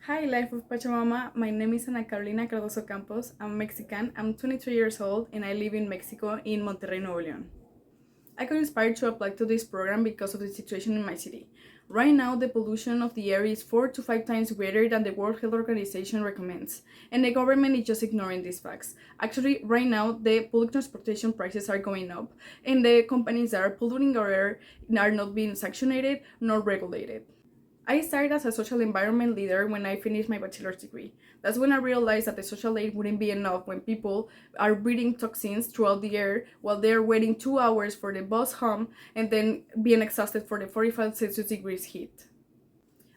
Hi, Life of Pachamama. My name is Ana Carolina Cardoso Campos. I'm Mexican. I'm 23 years old and I live in Mexico in Monterrey, Nuevo León. I got inspired to apply to this program because of the situation in my city. Right now, the pollution of the air is 4 to 5 times greater than the World Health Organization recommends, and the government is just ignoring these facts. Actually, right now, the public transportation prices are going up, and the companies that are polluting our air are not being sanctioned nor regulated. I started as a social environment leader when I finished my bachelor's degree. That's when I realized that the social aid wouldn't be enough when people are breathing toxins throughout the air while they're waiting 2 hours for the bus home and then being exhausted for the 45 Celsius degrees heat.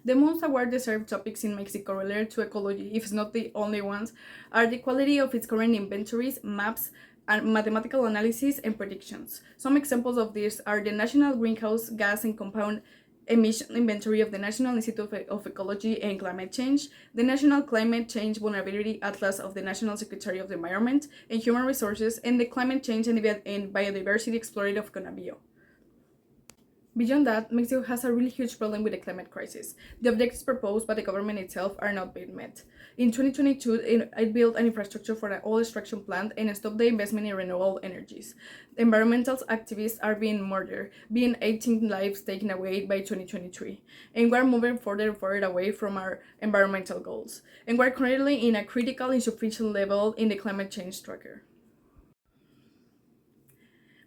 The most award-deserved topics in Mexico related to ecology, if not the only ones, are the quality of its current inventories, maps, and mathematical analysis and predictions. Some examples of these are the National Greenhouse Gas and Compound Emission Inventory of the National Institute of Ecology and Climate Change, the National Climate Change Vulnerability Atlas of the National Secretary of the Environment and Human Resources, and the Climate Change and Biodiversity Explorer of CONABIO. Beyond that, Mexico has a really huge problem with the climate crisis. The objectives proposed by the government itself are not being met. In 2022, it built an infrastructure for an oil extraction plant and stopped the investment in renewable energies. Environmental activists are being murdered, being 18 lives taken away by 2023. And we're moving further and further away from our environmental goals. And we're currently in a critical insufficient level in the climate change tracker.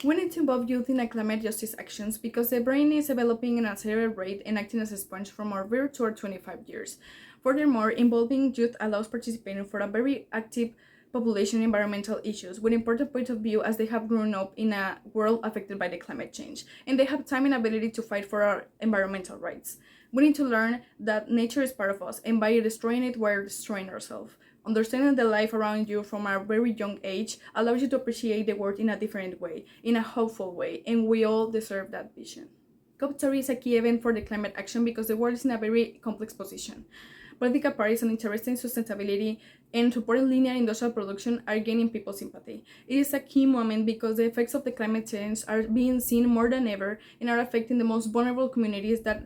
We need to involve youth in climate justice actions because the brain is developing at an accelerated rate and acting as a sponge from our birth to our 25 years. Furthermore, involving youth allows participating for a very active population in environmental issues with important point of view as they have grown up in a world affected by the climate change and they have time and ability to fight for our environmental rights. We need to learn that nature is part of us and by destroying it, we're destroying ourselves. Understanding the life around you from a very young age allows you to appreciate the world in a different way, in a hopeful way, and we all deserve that vision. COP30 is a key event for the climate action because the world is in a very complex position. Political parties and interested in sustainability and supporting linear industrial production are gaining people's sympathy. It is a key moment because the effects of the climate change are being seen more than ever and are affecting the most vulnerable communities that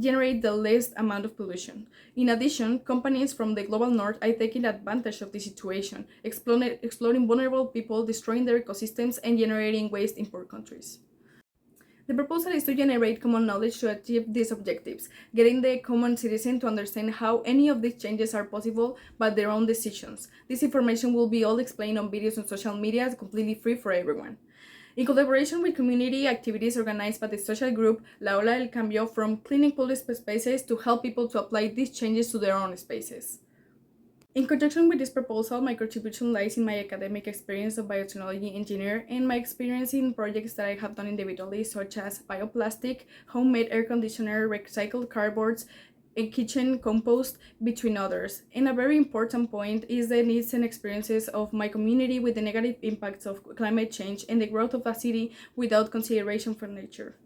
generate the least amount of pollution. In addition, companies from the global north are taking advantage of the situation, exploiting vulnerable people, destroying their ecosystems, and generating waste in poor countries. The proposal is to generate common knowledge to achieve these objectives, getting the common citizen to understand how any of these changes are possible by their own decisions. This information will be all explained on videos on social media, completely free for everyone. In collaboration with community activities organized by the social group La Ola del Cambio from cleaning public spaces to help people to apply these changes to their own spaces. In conjunction with this proposal, my contribution lies in my academic experience of biotechnology engineer and my experience in projects that I have done individually, such as bioplastic, homemade air conditioner, recycled cardboards, a kitchen compost, between others. And a very important point is the needs and experiences of my community with the negative impacts of climate change and the growth of a city without consideration for nature.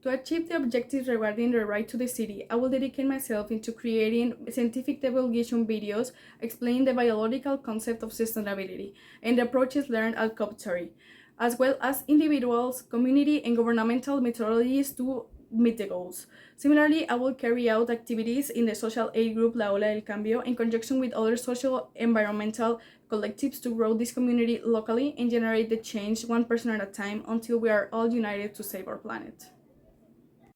To achieve the objectives regarding the right to the city, I will dedicate myself into creating scientific divulgation videos explaining the biological concept of sustainability and the approaches learned at COP30, as well as individuals, community, and governmental methodologies to meet the goals. Similarly, I will carry out activities in the social aid group La Ola del Cambio in conjunction with other social environmental collectives to grow this community locally and generate the change one person at a time until we are all united to save our planet.